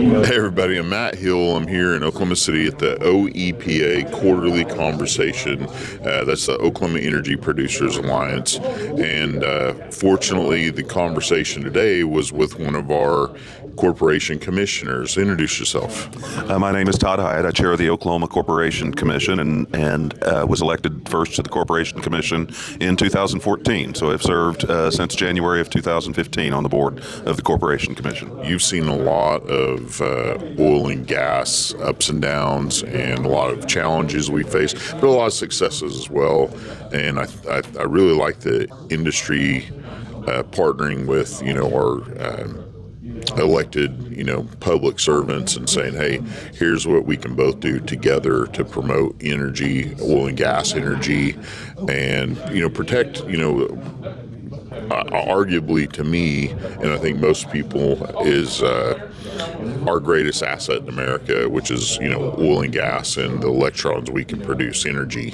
Hey everybody, I'm Matt Hill. I'm here in Oklahoma City at the OEPA quarterly conversation. That's the Oklahoma Energy Producers Alliance. And fortunately, the conversation today was with one of our corporation commissioners. Introduce yourself. My name is Todd Hiett. I chair the Oklahoma Corporation Commission and was elected first to the Corporation Commission in 2014. So I've served since January of 2015 on the board of the Corporation Commission. You've seen a lot of oil and gas ups and downs and a lot of challenges we face, but a lot of successes as well. And I really like the industry partnering with, our elected, public servants and saying, hey, here's what we can both do together to promote energy, oil and gas energy, and, protect, arguably to me, and I think most people, is our greatest asset in America, which is, oil and gas and the electrons we can produce energy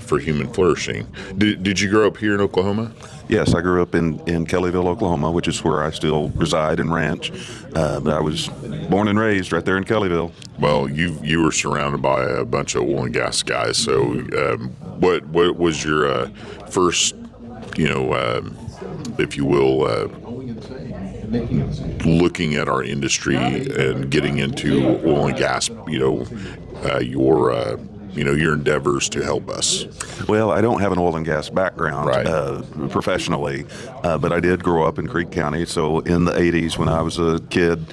for human flourishing. Did you grow up here in Oklahoma? Yes, I grew up in Kellyville, Oklahoma, which is where I still reside and ranch. But I was born and raised right there in Kellyville. Well, you were surrounded by a bunch of oil and gas guys. So, what was your first, if you will, looking at our industry and getting into oil and gas, your endeavors to help us? Well, I don't have an oil and gas background professionally, but I did grow up in Creek County. So in the 80s, when I was a kid,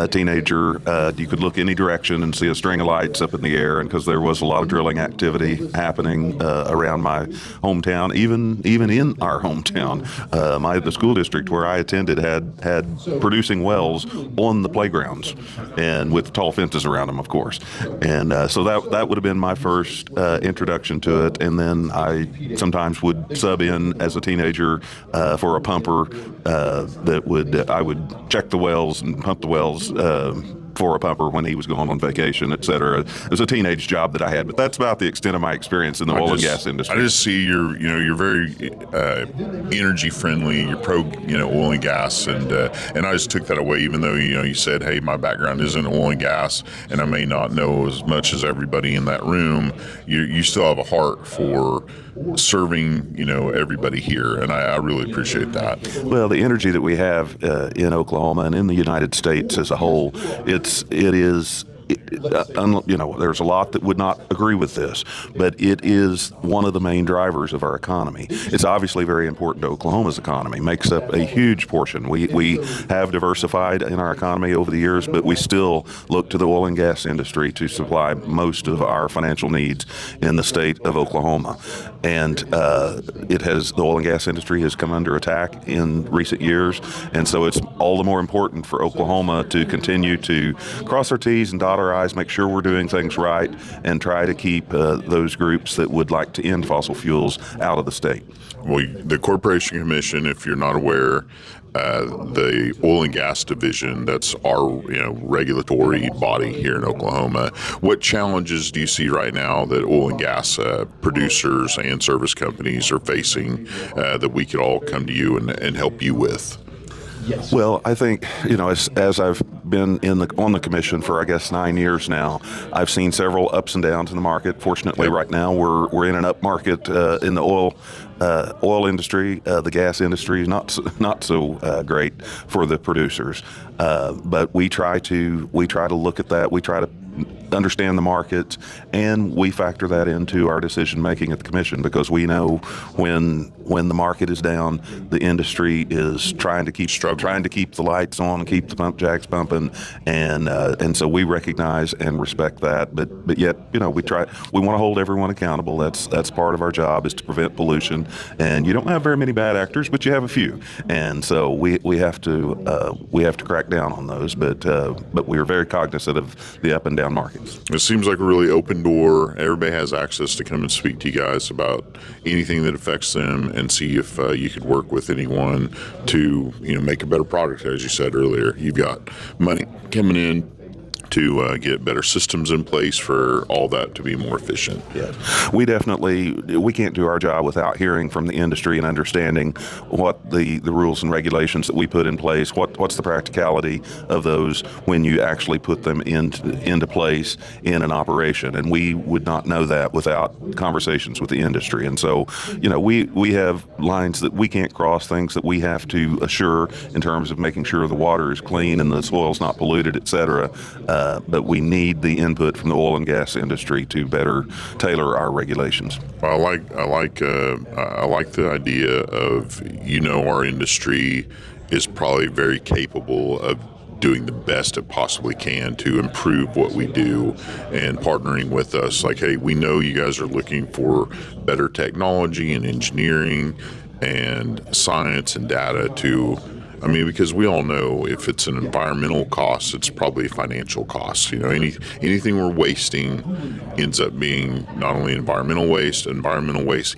teenager, you could look any direction and see a string of lights up in the air, and because there was a lot of drilling activity happening around my hometown, even in our hometown. The school district where I attended had producing wells on the playgrounds, and with tall fences around them, of course. And so that would have been my first introduction to it. And then I sometimes would sub in as a teenager for a pumper I would check the wells and pump the wells for a pumper when he was going on vacation, et cetera. It was a teenage job that I had, but that's about the extent of my experience in the oil and gas industry. I just see you're very energy friendly. You're pro, oil and gas, and I just took that away. Even though you said, hey, my background isn't oil and gas, and I may not know as much as everybody in that room. You still have a heart for serving, everybody here, and I really appreciate that. Well, the energy that we have in Oklahoma and in the United States as a whole, there's a lot that would not agree with this, but it is one of the main drivers of our economy. It's obviously very important to Oklahoma's economy, makes up a huge portion. We have diversified in our economy over the years, but we still look to the oil and gas industry to supply most of our financial needs in the state of Oklahoma. And the oil and gas industry has come under attack in recent years, and so it's all the more important for Oklahoma to continue to cross our T's and dot our I's, make sure we're doing things right, and try to keep those groups that would like to end fossil fuels out of the state. Well, the Corporation Commission, if you're not aware, the oil and gas division, that's our regulatory body here in Oklahoma. What challenges do you see right now that oil and gas producers and service companies are facing that we could all come to you and help you with? Yes. Well, I think, as I've been on the commission for, I guess, 9 years now, I've seen several ups and downs in the market. Fortunately, right now we're in an up market in the oil industry. The gas industry is not so great for the producers, but we try to look at that. We try to understand the market, and we factor that into our decision making at the commission, because we know when the market is down, the industry is trying to keep the lights on and keep the pump jacks pumping, and so we recognize and respect that. But yet, we want to hold everyone accountable. That's part of our job, is to prevent pollution. And you don't have very many bad actors, but you have a few, and so we have to crack down on those. But we are very cognizant of the up and down markets. It seems like a really open door. Everybody has access to come and speak to you guys about anything that affects them, and see if you could work with anyone to make a better product. As you said earlier, you've got money coming in to get better systems in place for all that to be more efficient. Yeah, we can't do our job without hearing from the industry and understanding what the rules and regulations that we put in place, what's the practicality of those when you actually put them into place in an operation. And we would not know that without conversations with the industry. And so, we have lines that we can't cross, things that we have to assure in terms of making sure the water is clean and the soil's not polluted, et cetera. But we need the input from the oil and gas industry to better tailor our regulations. Well, I like the idea of our industry is probably very capable of doing the best it possibly can to improve what we do, and partnering with us like, hey, we know you guys are looking for better technology and engineering and science and data because we all know if it's an environmental cost, it's probably a financial cost. Anything we're wasting ends up being not only environmental waste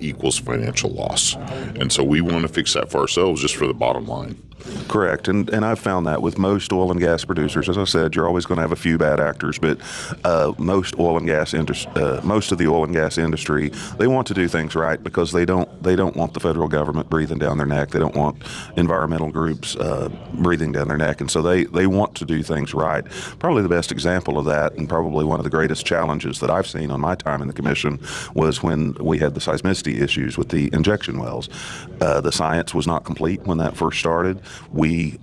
equals financial loss. And so we want to fix that for ourselves, just for the bottom line. Correct, and I've found that with most oil and gas producers. As I said, you're always going to have a few bad actors, but most of the oil and gas industry, they want to do things right because they don't want the federal government breathing down their neck. They don't want environmental groups breathing down their neck, and so they want to do things right. Probably the best example of that, and probably one of the greatest challenges that I've seen on my time in the commission, was when we had the seismicity issues with the injection wells. The science was not complete when that first started. We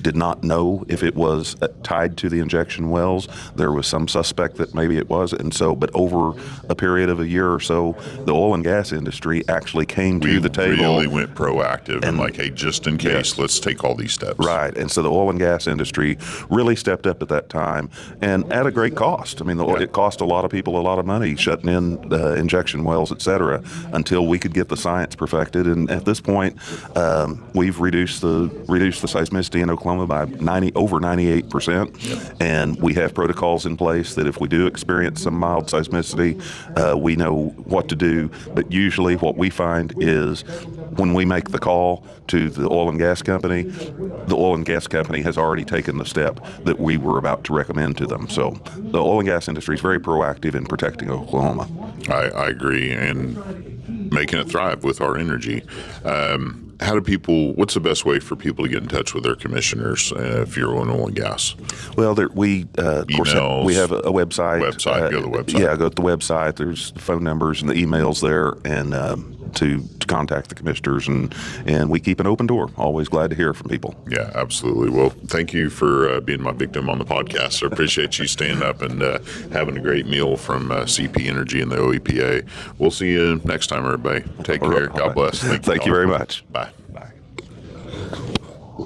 did not know if it was tied to the injection wells. There was some suspect that maybe it was, but over a period of a year or so, the oil and gas industry actually came to the table. We really went proactive and like, hey, just in case, let's take all these steps. Right, and so the oil and gas industry really stepped up at that time, and at a great cost. It cost a lot of people a lot of money shutting in injection wells, et cetera, until we could get the science perfected. And at this point, we've reduced the seismicity in Oklahoma by over 98%, and we have protocols in place that if we do experience some mild seismicity, we know what to do. But usually what we find is when we make the call to the oil and gas company, the oil and gas company has already taken the step that we were about to recommend to them. So the oil and gas industry is very proactive in protecting Oklahoma. I agree, and making it thrive with our energy. What's the best way for people to get in touch with their commissioners if you're on oil and gas? Well, we of course we have a website. Go to the website. Yeah, go to the website. There's the phone numbers and the emails there, and to contact the commissioners, and we keep an open door. Always glad to hear from people. Yeah, absolutely. Well, thank you for being my victim on the podcast. I appreciate you standing up and having a great meal from CP Energy and the OEPA. We'll see you next time, everybody. Take care. God bless. Thank you very much. Bye.